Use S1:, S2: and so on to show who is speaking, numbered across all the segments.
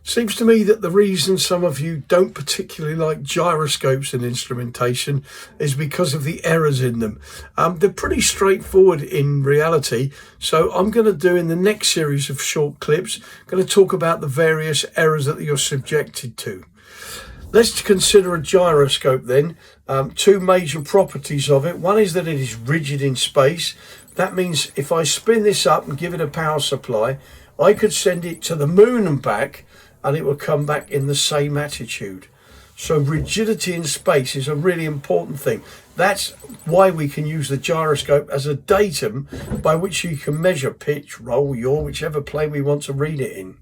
S1: Seems to me that the reason some of you don't particularly like gyroscopes in instrumentation is because of the errors in them. They're pretty straightforward in reality, so I'm going to do in the next series of short clips, going to talk about the various errors that you're subjected to. Let's consider a gyroscope then. Two major properties of it. One is that it is rigid in space. That means if I spin this up and give it a power supply, I could send it to the moon and back, and it will come back in the same attitude. So rigidity in space is a really important thing. That's why we can use the gyroscope as a datum by which you can measure pitch, roll, yaw, whichever plane we want to read it in.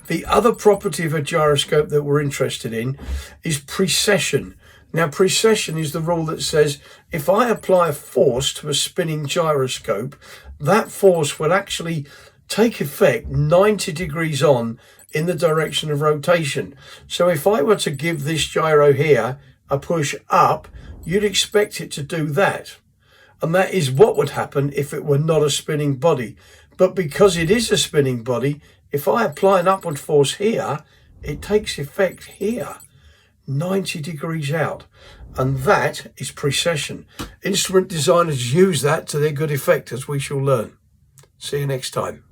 S1: The other property of a gyroscope that we're interested in is precession. Now, precession is the rule that says if I apply a force to a spinning gyroscope, that force will actually take effect 90 degrees on in the direction of rotation. So if I were to give this gyro here a push up, you'd expect it to do that. And that is what would happen if it were not a spinning body. But because it is a spinning body, if I apply an upward force here, it takes effect here, 90 degrees out. And that is precession. Instrument designers use that to their good effect, as we shall learn. See you next time.